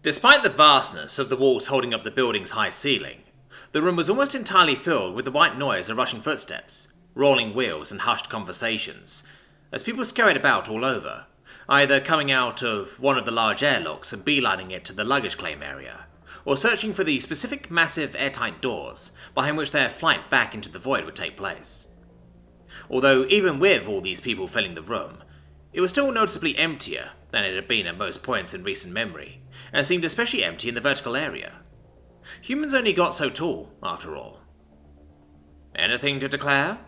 Despite the vastness of the walls holding up the building's high ceiling, the room was almost entirely filled with the white noise of rushing footsteps, rolling wheels and hushed conversations, as people scurried about all over, either coming out of one of the large airlocks and beelining it to the luggage claim area, or searching for the specific massive airtight doors behind which their flight back into the void would take place. Although even with all these people filling the room, it was still noticeably emptier than it had been at most points in recent memory, and seemed especially empty in the vertical area. Humans only got so tall, after all. "Anything to declare?"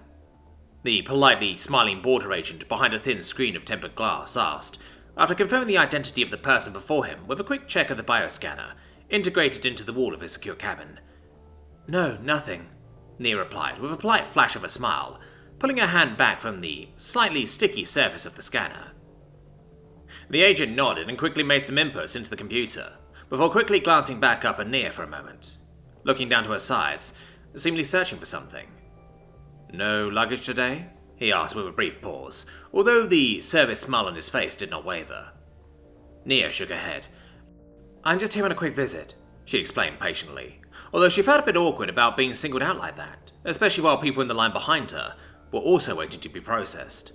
the politely smiling border agent behind a thin screen of tempered glass asked, after confirming the identity of the person before him with a quick check of the bioscanner, integrated into the wall of his secure cabin. "No, nothing," Nia replied, with a polite flash of a smile, pulling her hand back from the slightly sticky surface of the scanner. The agent nodded and quickly made some inputs into the computer, before quickly glancing back up at Nia for a moment, looking down to her sides, seemingly searching for something. "No luggage today?" he asked with a brief pause, although the service smile on his face did not waver. Nia shook her head. "I'm just here on a quick visit," she explained patiently, although she felt a bit awkward about being singled out like that, especially while people in the line behind her were also waiting to be processed.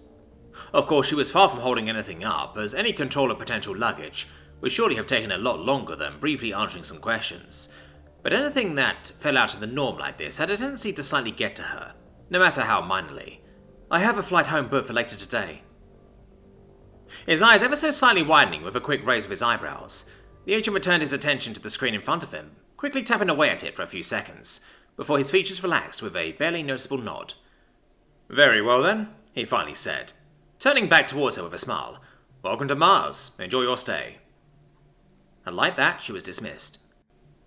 Of course, she was far from holding anything up, as any control of potential luggage would surely have taken a lot longer than briefly answering some questions, but anything that fell out of the norm like this had a tendency to slightly get to her, no matter how minorly. "I have a flight home booked for later today." His eyes ever so slightly widening with a quick raise of his eyebrows, the agent returned his attention to the screen in front of him, quickly tapping away at it for a few seconds, before his features relaxed with a barely noticeable nod. "Very well then," he finally said, turning back towards her with a smile. "Welcome to Mars. Enjoy your stay." And like that, she was dismissed.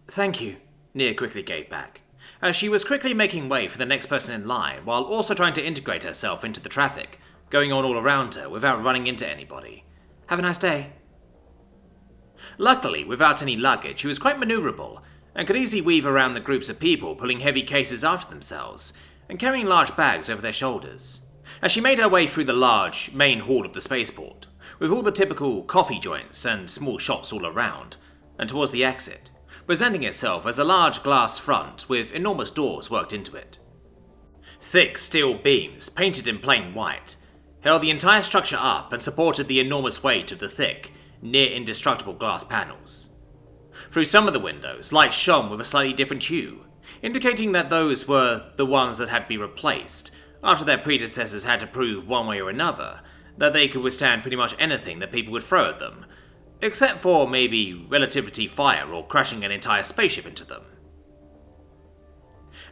"Thank you," Nia quickly gave back, as she was quickly making way for the next person in line while also trying to integrate herself into the traffic going on all around her without running into anybody. "Have a nice day." Luckily, without any luggage, she was quite maneuverable and could easily weave around the groups of people pulling heavy cases after themselves and carrying large bags over their shoulders, as she made her way through the large main hall of the spaceport, with all the typical coffee joints and small shops all around, and towards the exit, presenting itself as a large glass front with enormous doors worked into it. Thick steel beams, painted in plain white, held the entire structure up and supported the enormous weight of the thick, near-indestructible glass panels. Through some of the windows, light shone with a slightly different hue, indicating that those were the ones that had been replaced, after their predecessors had to prove one way or another that they could withstand pretty much anything that people would throw at them, except for maybe relativity fire or crashing an entire spaceship into them.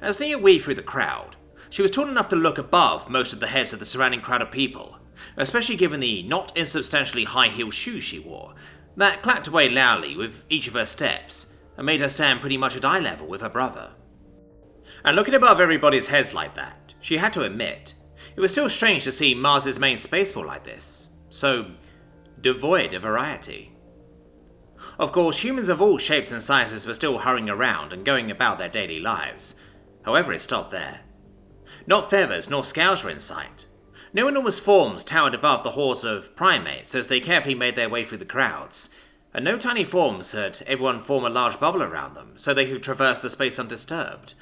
As Nia weaved through the crowd, she was tall enough to look above most of the heads of the surrounding crowd of people, especially given the not insubstantially high-heeled shoes she wore, that clacked away loudly with each of her steps, and made her stand pretty much at eye level with her brother. And looking above everybody's heads like that, she had to admit, it was still strange to see Mars's main spaceport like this, so devoid of variety. Of course, humans of all shapes and sizes were still hurrying around and going about their daily lives. However, it stopped there. Not feathers nor scales were in sight. No enormous forms towered above the hordes of primates as they carefully made their way through the crowds, and no tiny forms had everyone form a large bubble around them so they could traverse the space undisturbed.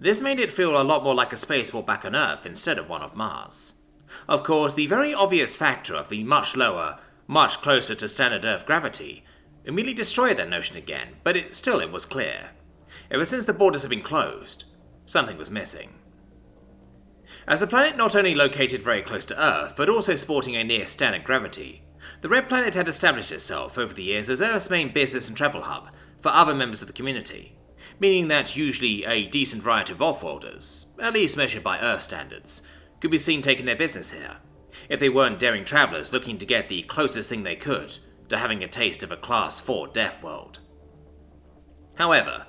This made it feel a lot more like a spaceport back on Earth instead of one of Mars. Of course, the very obvious factor of the much lower, much closer to standard Earth gravity immediately destroyed that notion again, but it was clear. Ever since the borders had been closed, something was missing. As a planet not only located very close to Earth, but also sporting a near standard gravity, the Red Planet had established itself over the years as Earth's main business and travel hub for other members of the community, meaning that usually a decent variety of off-worlders, at least measured by Earth standards, could be seen taking their business here, if they weren't daring travelers looking to get the closest thing they could to having a taste of a Class 4 Deathworld. However,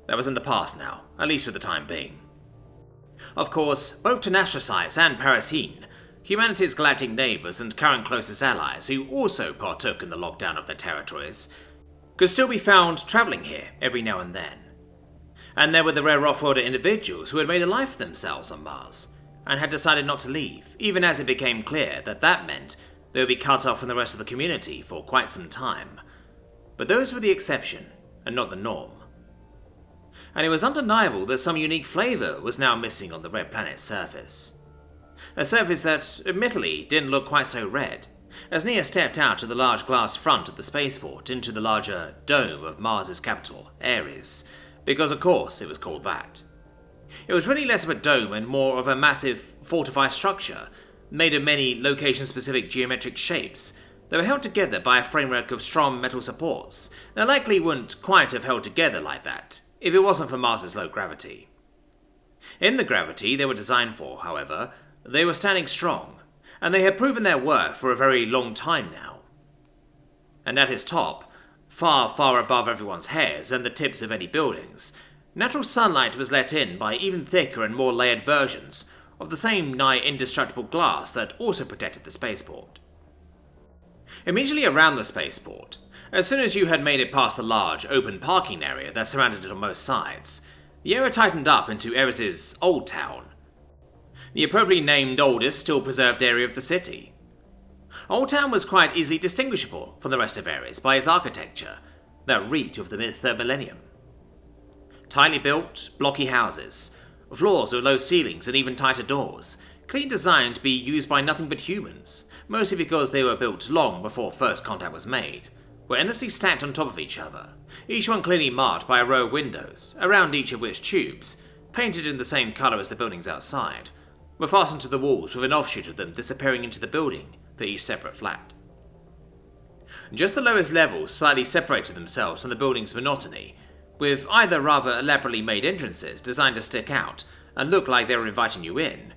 that was in the past now, at least for the time being. Of course, both Tenastrosites and Parasine, humanity's galactic neighbours and current closest allies who also partook in the lockdown of their territories, could still be found travelling here every now and then. And there were the rare off-worlder individuals who had made a life for themselves on Mars, and had decided not to leave, even as it became clear that that meant they would be cut off from the rest of the community for quite some time. but those were the exception, and not the norm. And it was undeniable that some unique flavour was now missing on the red planet's surface. A surface that, admittedly, didn't look quite so red, as Nia stepped out to the large glass front of the spaceport into the larger dome of Mars's capital, Aries, because of course it was called that. It was really less of a dome and more of a massive fortified structure, made of many location-specific geometric shapes that were held together by a framework of strong metal supports that likely wouldn't quite have held together like that if it wasn't for Mars's low gravity. In the gravity they were designed for, however, they were standing strong, and they had proven their worth for a very long time now. And at its top, far, far above everyone's heads and the tips of any buildings, natural sunlight was let in by even thicker and more layered versions of the same nigh indestructible glass that also protected the spaceport. Immediately around the spaceport, as soon as you had made it past the large, open parking area that surrounded it on most sides, the area tightened up into Aries' Old Town, the appropriately named oldest still preserved area of the city. Old Town was quite easily distinguishable from the rest of Aries by its architecture, that reeked of the third millennium. Tightly built, blocky houses, floors with low ceilings and even tighter doors, clearly designed to be used by nothing but humans, mostly because they were built long before first contact was made, were endlessly stacked on top of each other, each one clearly marked by a row of windows, around each of which tubes, painted in the same colour as the buildings outside, were fastened to the walls with an offshoot of them disappearing into the building for each separate flat. Just the lowest levels slightly separated themselves from the building's monotony, with either rather elaborately made entrances designed to stick out and look like they were inviting you in,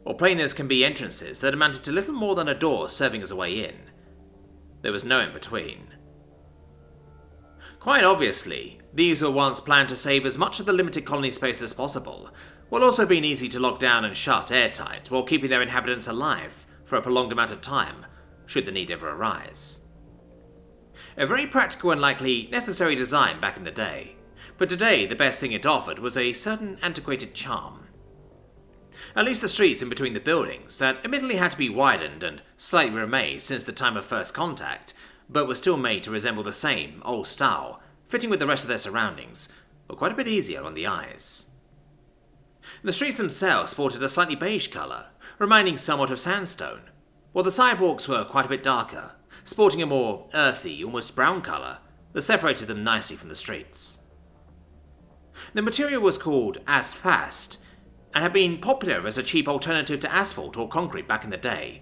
or plain as can be entrances that amounted to little more than a door serving as a way in. There was no in between. Quite obviously, these were once planned to save as much of the limited colony space as possible, while also being easy to lock down and shut airtight while keeping their inhabitants alive for a prolonged amount of time, should the need ever arise. A very practical and likely necessary design back in the day, but today the best thing it offered was a certain antiquated charm. At least the streets in between the buildings, that admittedly had to be widened and slightly remade since the time of first contact, but were still made to resemble the same old style, fitting with the rest of their surroundings, were quite a bit easier on the eyes. The streets themselves sported a slightly beige colour, reminding somewhat of sandstone, while the sidewalks were quite a bit darker, sporting a more earthy, almost brown colour that separated them nicely from the streets. The material was called asphalt, and had been popular as a cheap alternative to asphalt or concrete back in the day,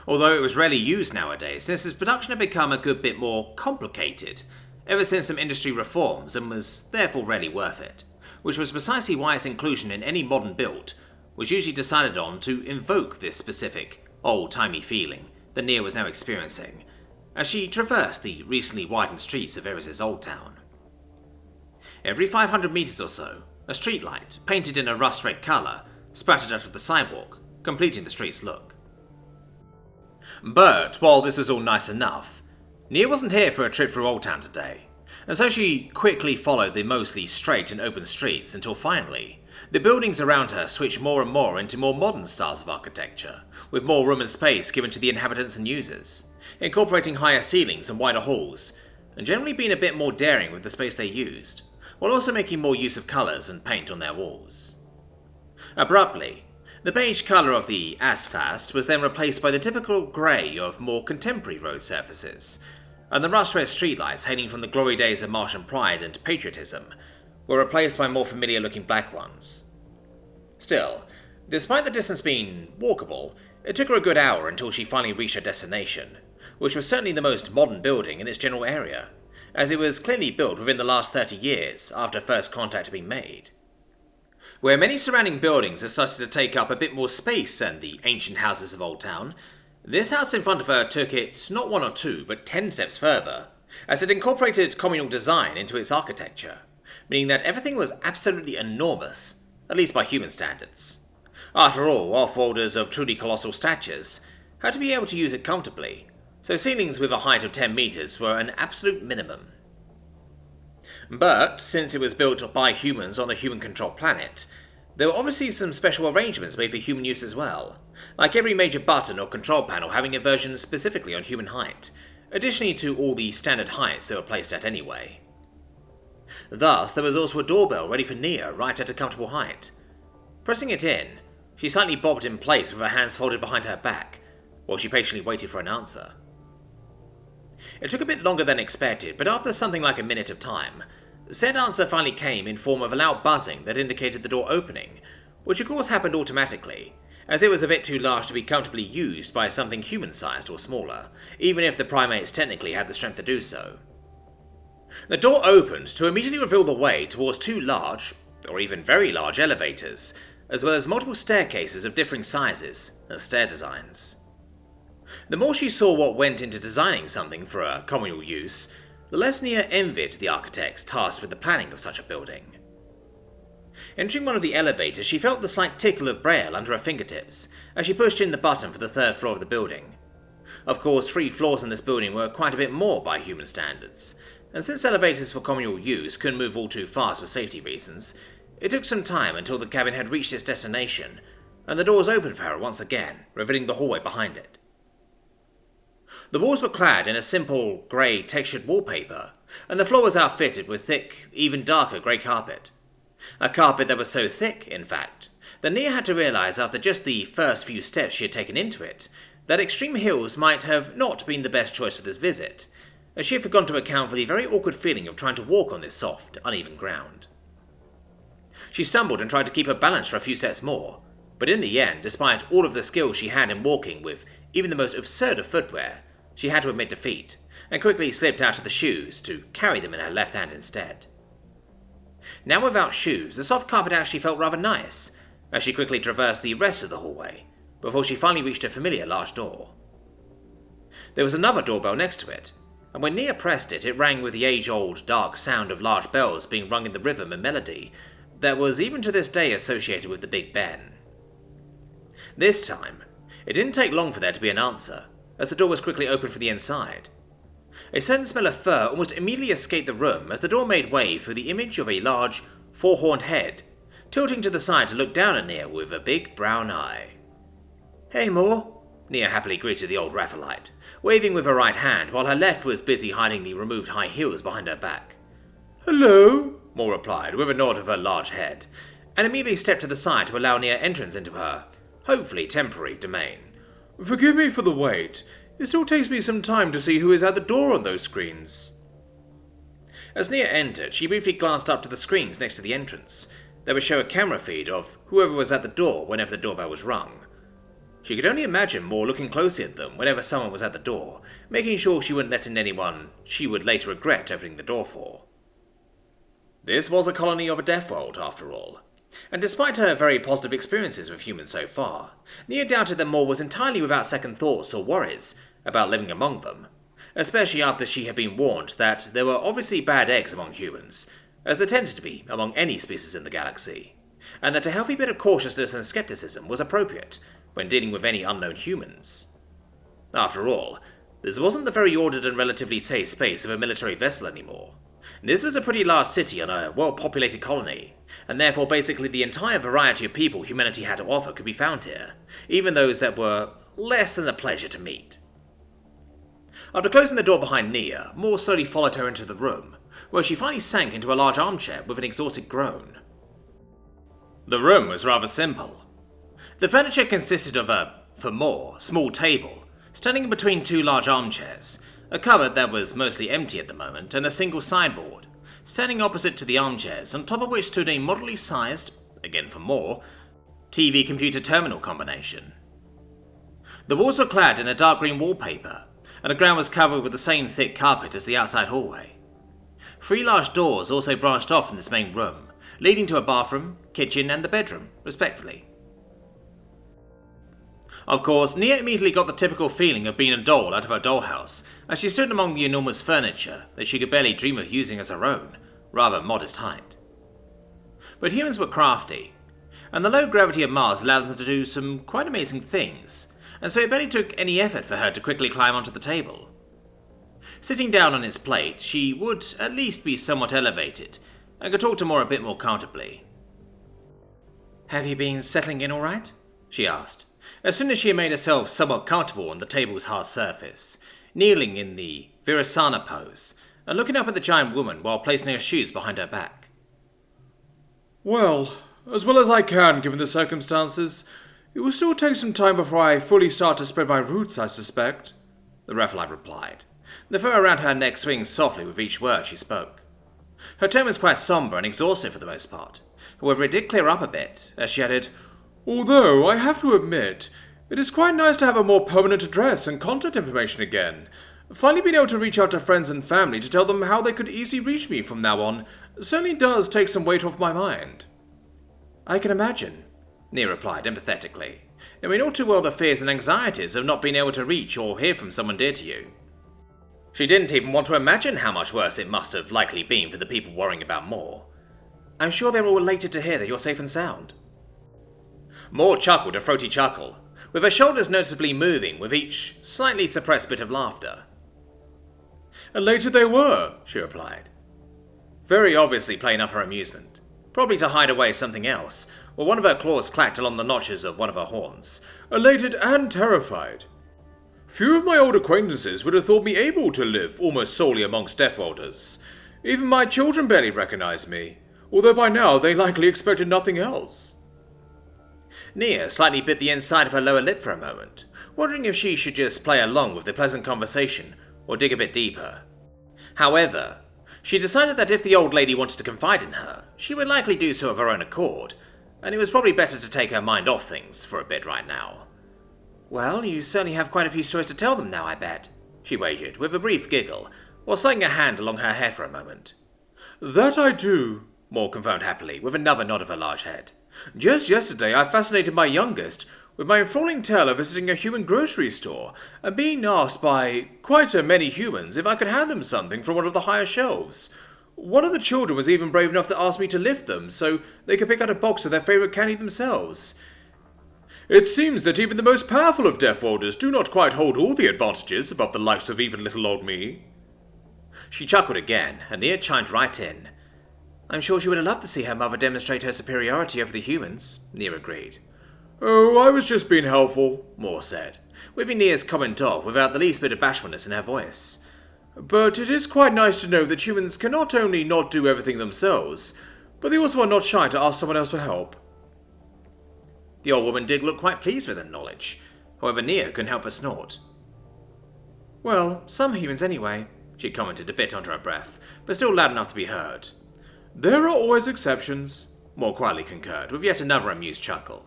although it was rarely used nowadays since its production had become a good bit more complicated ever since some industry reforms and was therefore rarely worth it, which was precisely why its inclusion in any modern build was usually decided on to invoke this specific, old-timey feeling that Nia was now experiencing as she traversed the recently widened streets of Aries' Old Town. Every 500 metres or so, a streetlight, painted in a rust-red colour, sprouted out of the sidewalk, completing the street's look. But, while this was all nice enough, Nia wasn't here for a trip through Old Town today, and so she quickly followed the mostly straight and open streets until finally, the buildings around her switched more and more into more modern styles of architecture, with more room and space given to the inhabitants and users, incorporating higher ceilings and wider halls, and generally being a bit more daring with the space they used, while also making more use of colours and paint on their walls. Abruptly, the beige colour of the asphalt was then replaced by the typical grey of more contemporary road surfaces, and the rust-red streetlights hailing from the glory days of Martian pride and patriotism were replaced by more familiar-looking black ones. Still, despite the distance being walkable, it took her a good hour until she finally reached her destination, which was certainly the most modern building in its general area, as it was clearly built within the last 30 years after first contact had been made. Where many surrounding buildings had started to take up a bit more space than the ancient houses of Old Town, this house in front of her took it not 1 or 2, but 10 steps further, as it incorporated communal design into its architecture, meaning that everything was absolutely enormous, at least by human standards. After all, off-worlders of truly colossal statures had to be able to use it comfortably, so ceilings with a height of 10 metres were an absolute minimum. But, since it was built by humans on a human-controlled planet, there were obviously some special arrangements made for human use as well, like every major button or control panel having a version specifically on human height, additionally to all the standard heights they were placed at anyway. Thus, there was also a doorbell ready for Nia right at a comfortable height. Pressing it in, she slightly bobbed in place with her hands folded behind her back, while she patiently waited for an answer. It took a bit longer than expected, but after something like a minute of time, said answer finally came in form of a loud buzzing that indicated the door opening, which of course happened automatically, as it was a bit too large to be comfortably used by something human-sized or smaller, even if the primates technically had the strength to do so. The door opened to immediately reveal the way towards two large, or even very large elevators, as well as multiple staircases of differing sizes and stair designs. The more she saw what went into designing something for a communal use, the less Nia envied the architects tasked with the planning of such a building. Entering one of the elevators, she felt the slight tickle of braille under her fingertips as she pushed in the button for the third floor of the building. Of course, 3 floors in this building were quite a bit more by human standards, and since elevators for communal use couldn't move all too fast for safety reasons, it took some time until the cabin had reached its destination, and the doors opened for her once again, revealing the hallway behind it. The walls were clad in a simple, grey textured wallpaper, and the floor was outfitted with thick, even darker grey carpet. A carpet that was so thick, in fact, that Nia had to realise after just the first few steps she had taken into it, that extreme heels might have not been the best choice for this visit, as she had forgotten to account for the very awkward feeling of trying to walk on this soft, uneven ground. She stumbled and tried to keep her balance for a few steps more, but in the end, despite all of the skill she had in walking with even the most absurd of footwear, she had to admit defeat, and quickly slipped out of the shoes to carry them in her left hand instead. Now without shoes, the soft carpet actually felt rather nice, as she quickly traversed the rest of the hallway, before she finally reached a familiar large door. There was another doorbell next to it, and when Nia pressed it, it rang with the age-old, dark sound of large bells being rung in the rhythm and melody that was even to this day associated with the Big Ben. This time, it didn't take long for there to be an answer, as the door was quickly opened from the inside. A certain smell of fur almost immediately escaped the room as the door made way for the image of a large, 4-horned head, tilting to the side to look down at Nia with a big brown eye. "Hey, Moor," Nia happily greeted the old Raphaelite, waving with her right hand while her left was busy hiding the removed high heels behind her back. "Hello," Moor replied with a nod of her large head, and immediately stepped to the side to allow Nia entrance into her, hopefully temporary, domain. "Forgive me for the wait. It still takes me some time to see who is at the door on those screens." As Nia entered, she briefly glanced up to the screens next to the entrance that would show a camera feed of whoever was at the door whenever the doorbell was rung. She could only imagine Moore looking closely at them whenever someone was at the door, making sure she wouldn't let in anyone she would later regret opening the door for. This was a colony of a Deathworld, after all, and despite her very positive experiences with humans so far, Nia doubted that Moore was entirely without second thoughts or worries about living among them, especially after she had been warned that there were obviously bad eggs among humans, as there tended to be among any species in the galaxy, and that a healthy bit of cautiousness and skepticism was appropriate when dealing with any unknown humans. After all, this wasn't the very ordered and relatively safe space of a military vessel anymore. This was a pretty large city on a well-populated colony, and therefore basically the entire variety of people humanity had to offer could be found here, even those that were less than a pleasure to meet. After closing the door behind Nia, Moore slowly followed her into the room, where she finally sank into a large armchair with an exhausted groan. The room was rather simple. The furniture consisted of a, for Moore, small table, standing in between 2 large armchairs, a cupboard that was mostly empty at the moment, and a single sideboard, standing opposite to the armchairs, on top of which stood a moderately sized, again for Moore, TV-computer terminal combination. The walls were clad in a dark green wallpaper, and the ground was covered with the same thick carpet as the outside hallway. 3 large doors also branched off from this main room, leading to a bathroom, kitchen, and the bedroom, respectively. Of course, Nia immediately got the typical feeling of being a doll out of her dollhouse as she stood among the enormous furniture that she could barely dream of using as her own, rather modest height. But humans were crafty, and the low gravity of Mars allowed them to do some quite amazing things, and so it barely took any effort for her to quickly climb onto the table. Sitting down on its plate, she would at least be somewhat elevated, and could talk to Moore a bit more comfortably. "Have you been settling in all right?" she asked, as soon as she had made herself somewhat comfortable on the table's hard surface. kneeling in the Virasana pose, and looking up at the giant woman while placing her shoes behind her back. Well as I can given the circumstances. It will still take some time before I fully start to spread my roots, I suspect, the Rephaelite replied. The fur around her neck swinging softly with each word she spoke. Her tone was quite sombre and exhaustive for the most part. However, it did clear up a bit, as she added, Although, I have to admit, it is quite nice to have a more permanent address and contact information again. Finally being able to reach out to friends and family to tell them how they could easily reach me from now on certainly does take some weight off my mind. I can imagine, Nia replied empathetically, knowing all too well the fears and anxieties of not being able to reach or hear from someone dear to you. She didn't even want to imagine how much worse it must have likely been for the people worrying about Moor. I'm sure they were all elated to hear that you're safe and sound. Moor chuckled a throaty chuckle, with her shoulders noticeably moving with each slightly suppressed bit of laughter. Elated they were, she replied. Very obviously playing up her amusement, probably to hide away something else, while one of her claws clacked along the notches of one of her horns. Elated and terrified. Few of my old acquaintances would have thought me able to live almost solely amongst Deathworlders. Even my children barely recognized me, although by now they likely expected nothing else. Nia slightly bit the inside of her lower lip for a moment, wondering if she should just play along with the pleasant conversation or dig a bit deeper. However, she decided that if the old lady wanted to confide in her, she would likely do so of her own accord, and it was probably better to take her mind off things for a bit right now. Well, you certainly have quite a few stories to tell them now, I bet, she wagered, with a brief giggle, while sliding a hand along her hair for a moment. That I do, Moor confirmed happily, with another nod of her large head. Just yesterday I fascinated my youngest with my enthralling tale of visiting a human grocery store and being asked by quite a many humans if I could hand them something from one of the higher shelves. One of the children was even brave enough to ask me to lift them so they could pick out a box of their favourite candy themselves. It seems that even the most powerful of Deathworlders do not quite hold all the advantages above the likes of even little old me. She chuckled again, and Nia chimed right in. I'm sure she would have loved to see her mother demonstrate her superiority over the humans, Nia agreed. Oh, I was just being helpful, Moor said, whipping Nia's comment off without the least bit of bashfulness in her voice. But it is quite nice to know that humans can not only not do everything themselves, but they also are not shy to ask someone else for help. The old woman did look quite pleased with her knowledge. However, Nia couldn't help but snort. Well, some humans anyway, she commented a bit under her breath, but still loud enough to be heard. There are always exceptions, Moor quietly concurred, with yet another amused chuckle.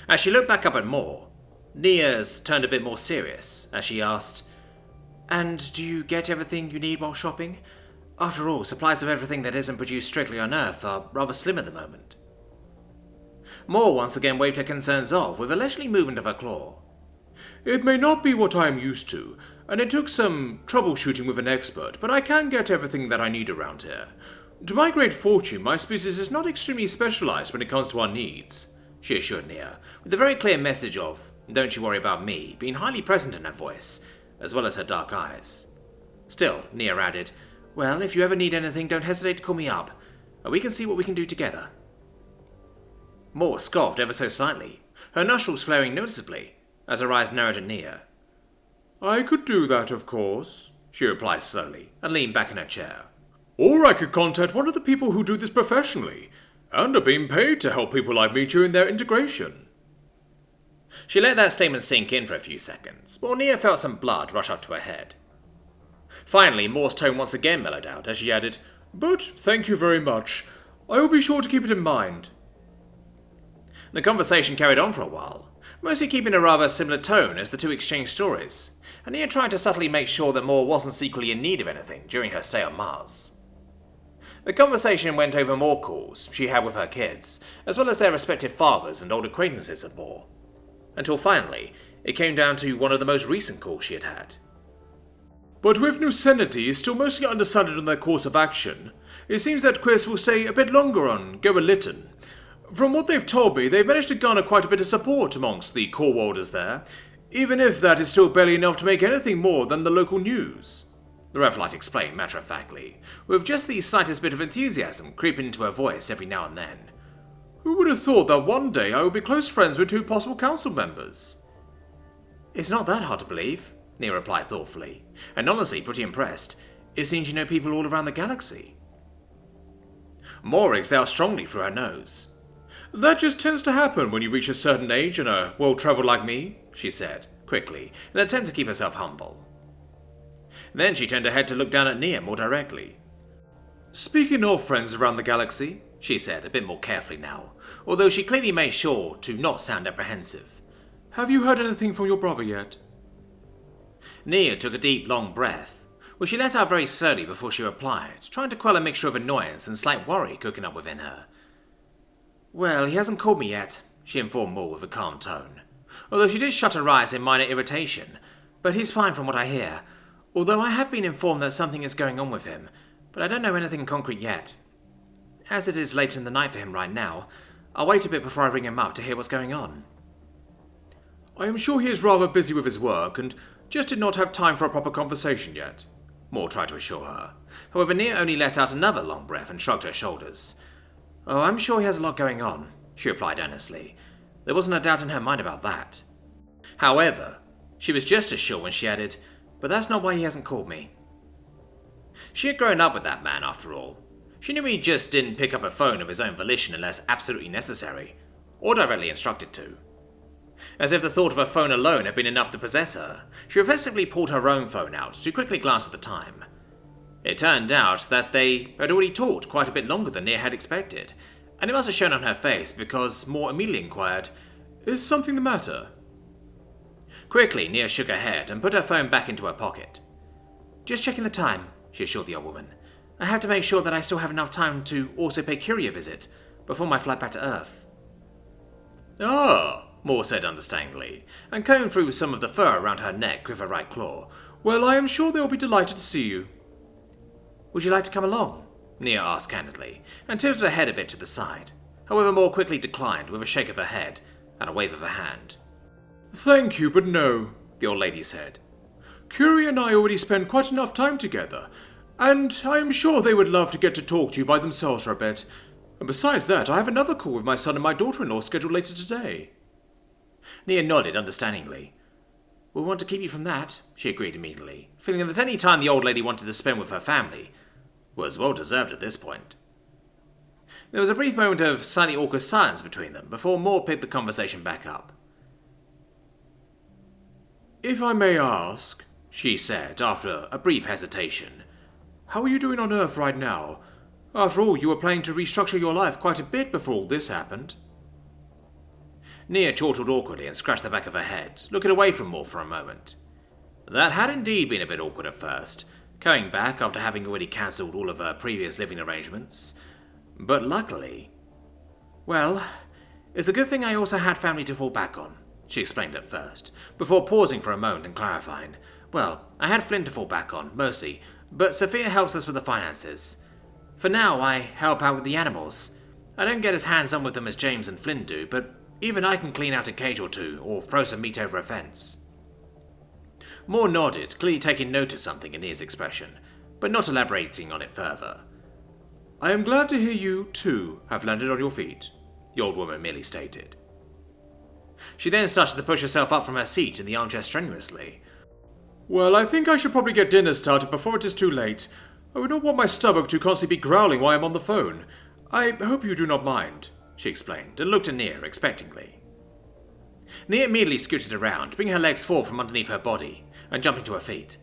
As she looked back up at Moor, Nia's turned a bit more serious, as she asked, And do you get everything you need while shopping? After all, supplies of everything that isn't produced strictly on Earth are rather slim at the moment. Moor once again waved her concerns off with a leisurely movement of her claw. It may not be what I am used to, and it took some troubleshooting with an expert, but I can get everything that I need around here. To my great fortune, my species is not extremely specialized when it comes to our needs, she assured Nia, with a very clear message of, don't you worry about me, being highly present in her voice, as well as her dark eyes. Still, Nia added, well, if you ever need anything, don't hesitate to call me up, and we can see what we can do together. Moor scoffed ever so slightly, her nostrils flaring noticeably, as her eyes narrowed at Nia. I could do that, of course, she replied slowly, and leaned back in her chair. Or I could contact one of the people who do this professionally, and are being paid to help people like me during their integration. She let that statement sink in for a few seconds, while Nia felt some blood rush up to her head. Finally, Moor's tone once again mellowed out, as she added, But thank you very much. I will be sure to keep it in mind. The conversation carried on for a while, mostly keeping a rather similar tone as the two exchanged stories, and Nia tried to subtly make sure that Moor wasn't secretly in need of anything during her stay on Mars. The conversation went over more calls she had with her kids, as well as their respective fathers and old acquaintances of Moor, until finally it came down to one of the most recent calls she had had. But with Nucenity is still mostly undecided on their course of action, it seems that Quiz will stay a bit longer on Goa-Lytton. From what they've told me, they've managed to garner quite a bit of support amongst the core worlders there, even if that is still barely enough to make anything more than the local news, the Rephaelite explained matter-of-factly, with just the slightest bit of enthusiasm creeping into her voice every now and then. Who would have thought that one day I would be close friends with two possible council members? It's not that hard to believe, Nia replied thoughtfully, and honestly pretty impressed. It seems you know people all around the galaxy. Moor exhaled strongly through her nose. That just tends to happen when you reach a certain age and are well-travelled like me, she said, quickly, in an attempt to keep herself humble. Then she turned her head to look down at Nia more directly. Speaking of friends around the galaxy, she said, a bit more carefully now, although she clearly made sure to not sound apprehensive. Have you heard anything from your brother yet? Nia took a deep, long breath, which she let out very slowly before she replied, trying to quell a mixture of annoyance and slight worry cooking up within her. Well, he hasn't called me yet, she informed Moor with a calm tone, although she did shut her eyes in minor irritation. But he's fine from what I hear, although I have been informed that something is going on with him, but I don't know anything concrete yet. As it is late in the night for him right now, I'll wait a bit before I ring him up to hear what's going on. I am sure he is rather busy with his work and just did not have time for a proper conversation yet, Moor tried to assure her. However, Nia only let out another long breath and shrugged her shoulders. Oh, I'm sure he has a lot going on, she replied earnestly. There wasn't a doubt in her mind about that. However, she was just as sure when she added, but that's not why he hasn't called me. She had grown up with that man, after all. She knew he just didn't pick up a phone of his own volition unless absolutely necessary, or directly instructed to. As if the thought of a phone alone had been enough to possess her, she reflexively pulled her own phone out to quickly glance at the time. It turned out that they had already talked quite a bit longer than Nia had expected, and it must have shown on her face because Moor immediately inquired, Is something the matter? Quickly, Nia shook her head and put her phone back into her pocket. Just checking the time, she assured the old woman. I have to make sure that I still have enough time to also pay Curie a visit before my flight back to Earth. Ah, Moor said understandingly, and combed through some of the fur around her neck with her right claw. Well, I am sure they will be delighted to see you. Would you like to come along? Nia asked candidly, and tilted her head a bit to the side. However, Moor quickly declined with a shake of her head and a wave of her hand. Thank you, but no, the old lady said. Curie and I already spend quite enough time together, and I am sure they would love to get to talk to you by themselves for a bit. And besides that, I have another call with my son and my daughter-in-law scheduled later today. Nia nodded understandingly. We'll want to keep you from that, she agreed immediately, feeling that any time the old lady wanted to spend with her family was well deserved at this point. There was a brief moment of slightly awkward silence between them before Moor picked the conversation back up. If I may ask, she said after a brief hesitation, how are you doing on Earth right now? After all, you were planning to restructure your life quite a bit before all this happened. Nia chortled awkwardly and scratched the back of her head, looking away from Moor for a moment. That had indeed been a bit awkward at first, coming back after having already cancelled all of her previous living arrangements. But luckily... Well, it's a good thing I also had family to fall back on, she explained at first, before pausing for a moment and clarifying. Well, I had Flint to fall back on, mostly, but Sophia helps us with the finances. For now, I help out with the animals. I don't get as hands-on with them as James and Flint do, but even I can clean out a cage or two, or throw some meat over a fence. Moor nodded, clearly taking note of something in Nia's expression, but not elaborating on it further. I am glad to hear you, too, have landed on your feet, the old woman merely stated. She then started to push herself up from her seat in the armchair strenuously. Well, I think I should probably get dinner started before it is too late. I would not want my stomach to constantly be growling while I am on the phone. I hope you do not mind, she explained, and looked at Nia expectantly. Nia immediately scooted around, bringing her legs forward from underneath her body, and jumping to her feet.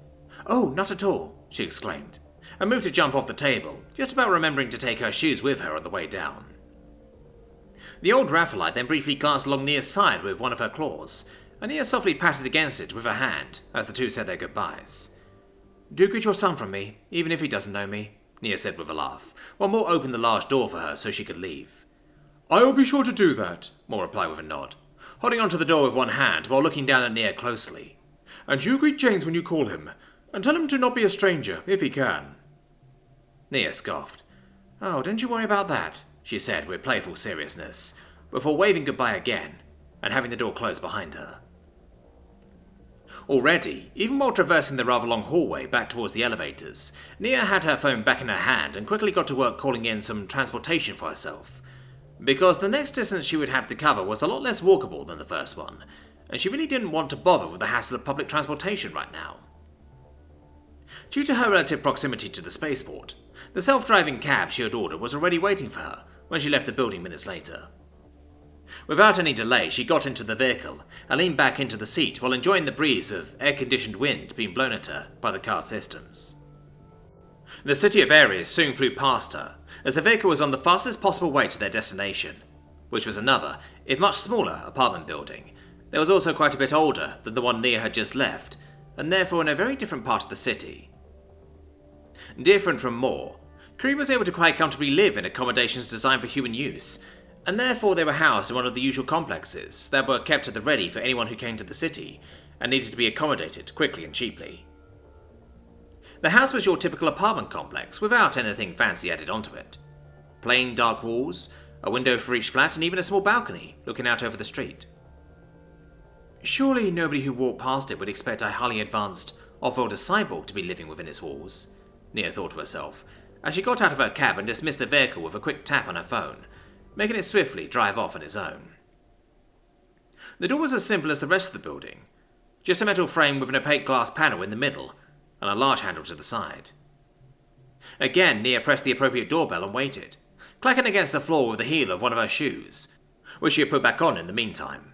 Oh, not at all, she exclaimed, and moved to jump off the table, just about remembering to take her shoes with her on the way down. The old Raphaelite then briefly glanced along Nia's side with one of her claws, and Nia softly patted against it with her hand as the two said their goodbyes. Do greet your son from me, even if he doesn't know me, Nia said with a laugh, while Moor opened the large door for her so she could leave. I will be sure to do that, Moor replied with a nod, holding onto the door with one hand while looking down at Nia closely. And you greet James when you call him, and tell him to not be a stranger, if he can. Nia scoffed. Oh, don't you worry about that, she said with playful seriousness, before waving goodbye again, and having the door close behind her. Already, even while traversing the rather long hallway back towards the elevators, Nia had her phone back in her hand and quickly got to work calling in some transportation for herself. Because the next distance she would have to cover was a lot less walkable than the first one, and she really didn't want to bother with the hassle of public transportation right now. Due to her relative proximity to the spaceport, the self-driving cab she had ordered was already waiting for her when she left the building minutes later. Without any delay, she got into the vehicle and leaned back into the seat while enjoying the breeze of air-conditioned wind being blown at her by the car's systems. The city of Aries soon flew past her, as the vehicle was on the fastest possible way to their destination, which was another, if much smaller, apartment building. That was also quite a bit older than the one Nia had just left, and therefore in a very different part of the city. Different from Moor, Curie was able to quite comfortably live in accommodations designed for human use, and therefore they were housed in one of the usual complexes that were kept at the ready for anyone who came to the city and needed to be accommodated quickly and cheaply. The house was your typical apartment complex without anything fancy added onto it. Plain dark walls, a window for each flat, and even a small balcony looking out over the street. Surely nobody who walked past it would expect a highly advanced off-worlder cyborg to be living within its walls, Nia thought to herself, as she got out of her cab and dismissed the vehicle with a quick tap on her phone, making it swiftly drive off on its own. The door was as simple as the rest of the building, just a metal frame with an opaque glass panel in the middle and a large handle to the side. Again, Nia pressed the appropriate doorbell and waited, clacking against the floor with the heel of one of her shoes, which she had put back on in the meantime.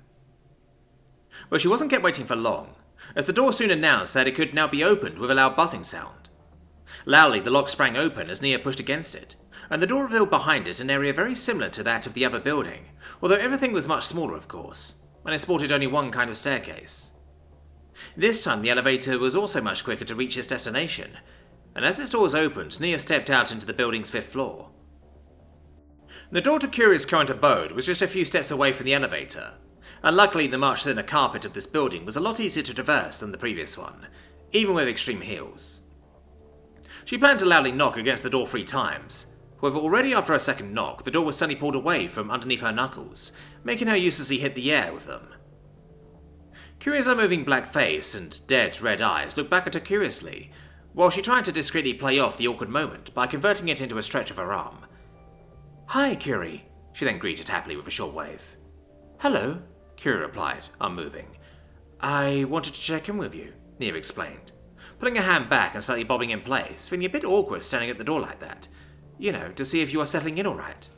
But she wasn't kept waiting for long, as the door soon announced that it could now be opened with a loud buzzing sound. Loudly, the lock sprang open as Nia pushed against it, and the door revealed behind it an area very similar to that of the other building, although everything was much smaller, of course, and it sported only one kind of staircase. This time the elevator was also much quicker to reach its destination, and as its doors opened, Nia stepped out into the building's 5th floor. The door to Curie's current abode was just a few steps away from the elevator, and luckily the much thinner carpet of this building was a lot easier to traverse than the previous one, even with extreme heels. She planned to loudly knock against the door 3 times. However, already after her second knock, the door was suddenly pulled away from underneath her knuckles, making her uselessly hit the air with them. Curie's unmoving black face and dead red eyes looked back at her curiously, while she tried to discreetly play off the awkward moment by converting it into a stretch of her arm. "Hi, Curie," she then greeted happily with a short wave. "Hello," Curie replied, unmoving. "I wanted to check in with you," Nia explained, putting her hand back and slightly bobbing in place, feeling a bit awkward standing at the door like that. You know, to see if you are settling in all right.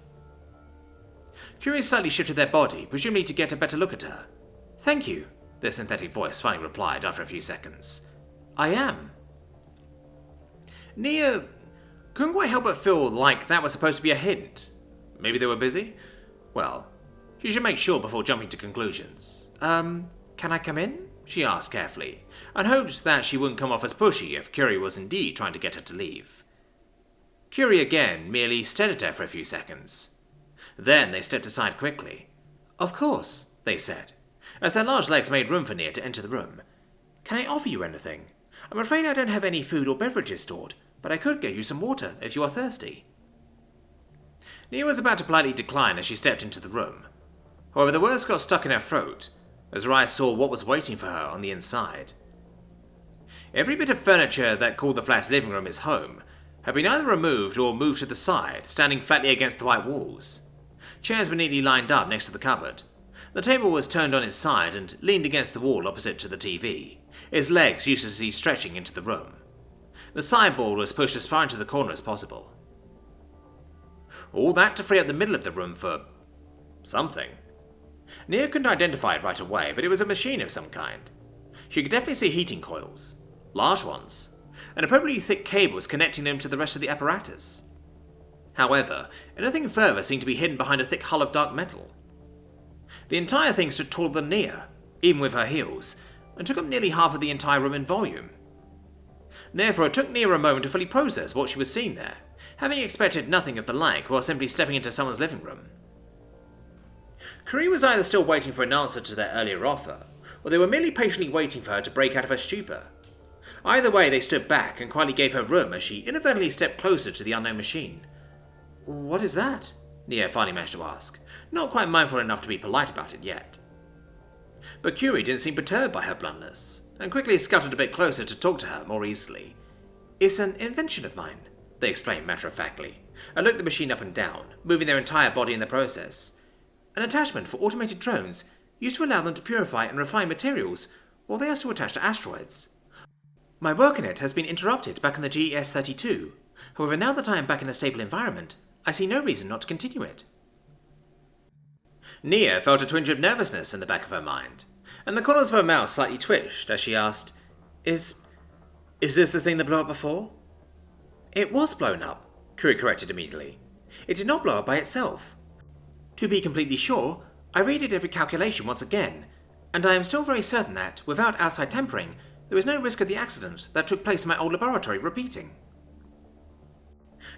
Curie slightly shifted their body, presumably to get a better look at her. "Thank you," their synthetic voice finally replied after a few seconds. "I am." Nia couldn't quite help but feel like that was supposed to be a hint. Maybe they were busy? Well, she should make sure before jumping to conclusions. Can I come in?" she asked carefully, and hoped that she wouldn't come off as pushy if Curie was indeed trying to get her to leave. Curie again merely stared at her for a few seconds. Then they stepped aside quickly. "Of course," they said, as their large legs made room for Nia to enter the room. "Can I offer you anything? I'm afraid I don't have any food or beverages stored, but I could get you some water if you are thirsty." Nia was about to politely decline as she stepped into the room. However, the words got stuck in her throat, as her eyes saw what was waiting for her on the inside. Every bit of furniture that called the flat's living room its home had been either removed or moved to the side, standing flatly against the white walls. Chairs were neatly lined up next to the cupboard. The table was turned on its side and leaned against the wall opposite to the TV, its legs uselessly stretching into the room. The sideboard was pushed as far into the corner as possible. All that to free up the middle of the room for something. Nia couldn't identify it right away, but it was a machine of some kind. She could definitely see heating coils, large ones, and appropriately thick cables connecting them to the rest of the apparatus. However, anything further seemed to be hidden behind a thick hull of dark metal. The entire thing stood taller than Nia, even with her heels, and took up nearly half of the entire room in volume. Therefore, it took Nia a moment to fully process what she was seeing there, having expected nothing of the like while simply stepping into someone's living room. Curie was either still waiting for an answer to their earlier offer, or they were merely patiently waiting for her to break out of her stupor. Either way, they stood back and quietly gave her room as she inadvertently stepped closer to the unknown machine. "What is that?" Nia finally managed to ask, not quite mindful enough to be polite about it yet. But Curie didn't seem perturbed by her bluntness, and quickly scuttled a bit closer to talk to her more easily. "It's an invention of mine," they explained matter-of-factly, and looked the machine up and down, moving their entire body in the process. "An attachment for automated drones. used to allow them to purify and refine materials while they are still attached to asteroids. My work in it has been interrupted back in the GES-32. However, now that I am back in a stable environment, I see no reason not to continue it. Nia felt a twinge of nervousness in the back of her mind, and the corners of her mouth slightly twitched as she asked, Is this the thing that blew up before? It was blown up, Curie corrected immediately. It did not blow up by itself. To be completely sure, I redid every calculation once again, and I am still very certain that, without outside tampering, there was no risk of the accident that took place in my old laboratory repeating.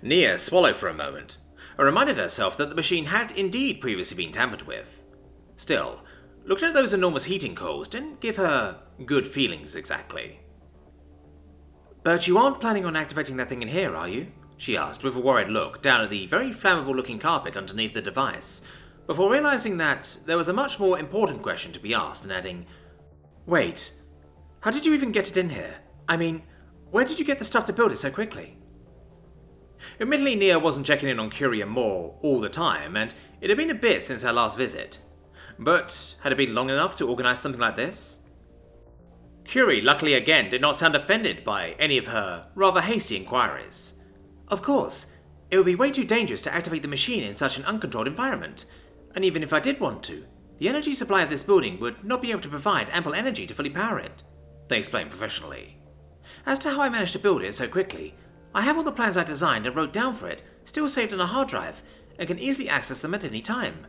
Nia swallowed for a moment, and reminded herself that the machine had indeed previously been tampered with. Still, looking at those enormous heating coils didn't give her good feelings exactly. But you aren't planning on activating that thing in here, are you? She asked with a worried look down at the very flammable-looking carpet underneath the device, before realizing that there was a much more important question to be asked and adding, Wait, how did you even get it in here? I mean, where did you get the stuff to build it so quickly? Admittedly, Nia wasn't checking in on Curie and Moor all the time, and it had been a bit since her last visit. But had it been long enough to organize something like this? Curie, luckily again, did not sound offended by any of her rather hasty inquiries. Of course, it would be way too dangerous to activate the machine in such an uncontrolled environment, and even if I did want to, the energy supply of this building would not be able to provide ample energy to fully power it, they explained professionally. As to how I managed to build it so quickly, I have all the plans I designed and wrote down for it, still saved on a hard drive, and can easily access them at any time.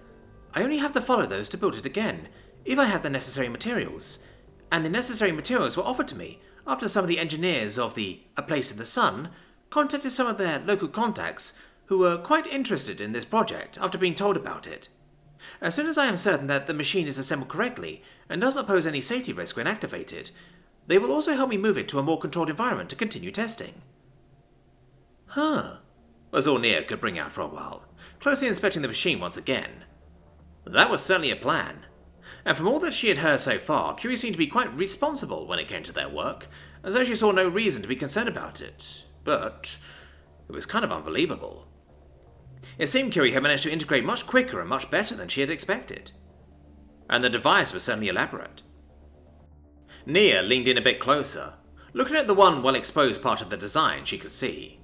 I only have to follow those to build it again, if I have the necessary materials. And the necessary materials were offered to me after some of the engineers of A Place in the Sun contacted some of their local contacts who were quite interested in this project after being told about it. As soon as I am certain that the machine is assembled correctly and does not pose any safety risk when activated, they will also help me move it to a more controlled environment to continue testing. Huh, was all Nia could bring out for a while, closely inspecting the machine once again. That was certainly a plan. And from all that she had heard so far, Curie seemed to be quite responsible when it came to their work, as though she saw no reason to be concerned about it. But it was kind of unbelievable. It seemed Curie had managed to integrate much quicker and much better than she had expected. And the device was certainly elaborate. Nia leaned in a bit closer, looking at the one well-exposed part of the design she could see.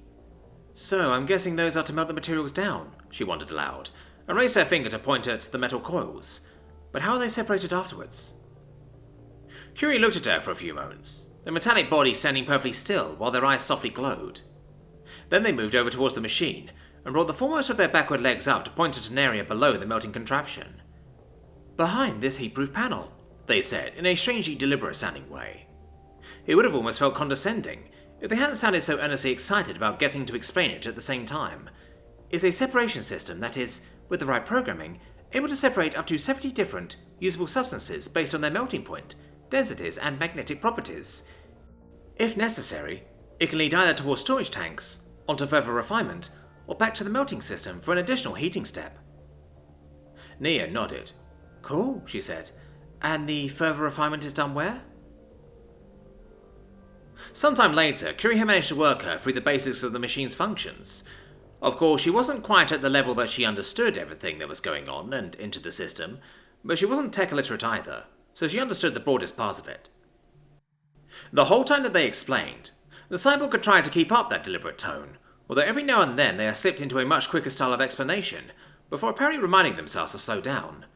So, I'm guessing those are to melt the materials down, she wondered aloud, and raised her finger to point at the metal coils. But how are they separated afterwards? Curie looked at her for a few moments, their metallic bodies standing perfectly still while their eyes softly glowed. Then they moved over towards the machine and brought the foremost of their backward legs up to point at an area below the melting contraption. Behind this heat-proof panel, they said in a strangely deliberate-sounding way. It would have almost felt condescending if they hadn't sounded so earnestly excited about getting to explain it at the same time. Is a separation system that is, with the right programming, able to separate up to 70 different, usable substances based on their melting point, densities, and magnetic properties. If necessary, it can lead either towards storage tanks, onto further refinement, or back to the melting system for an additional heating step. Nia nodded. Cool, she said. And the further refinement is done where? Sometime later, Curie had managed to work her through the basics of the machine's functions. Of course, she wasn't quite at the level that she understood everything that was going on and into the system, but she wasn't tech illiterate either, so she understood the broadest parts of it. The whole time that they explained, the cyborg had tried to keep up that deliberate tone, although every now and then they had slipped into a much quicker style of explanation, before apparently reminding themselves to slow down.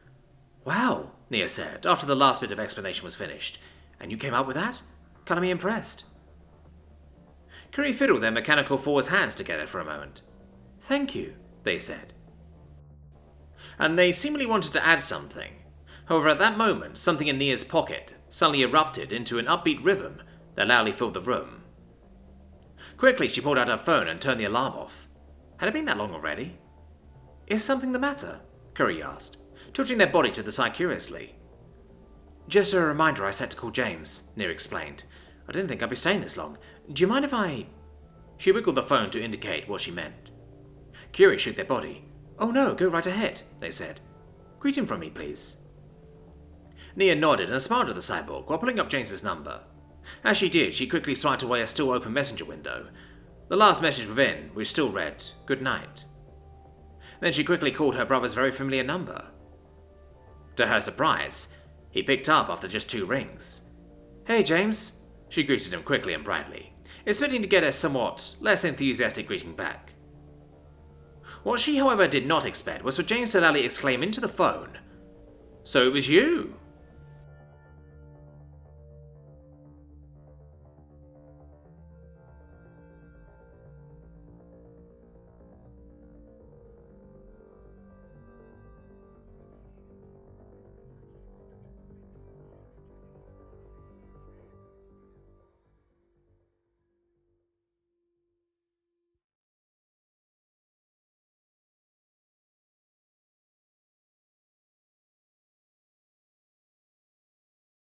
Wow, Nia said, after the last bit of explanation was finished. And you came up with that? Kinda me impressed. Curie fiddled their mechanical forwards hands together for a moment. Thank you, they said. And they seemingly wanted to add something. However, at that moment, something in Nia's pocket suddenly erupted into an upbeat rhythm that loudly filled the room. Quickly, she pulled out her phone and turned the alarm off. Had it been that long already? Is something the matter? Curie asked, tilting their body to the side curiously. Just a reminder I set to call James, Nia explained. I didn't think I'd be staying this long. Do you mind if I... She wiggled the phone to indicate what she meant. Curie shook their body. Oh no, go right ahead, they said. Greet him from me, please. Nia nodded and smiled at the cyborg while pulling up James's number. As she did, she quickly swiped away a still open messenger window. The last message within, which still read, Good night. Then she quickly called her brother's very familiar number. To her surprise, He picked up after just 2 rings. "Hey, James," she greeted him quickly and brightly, expecting to get a somewhat less enthusiastic greeting back. What she, however, did not expect was for James to loudly exclaim into the phone, "So it was you!"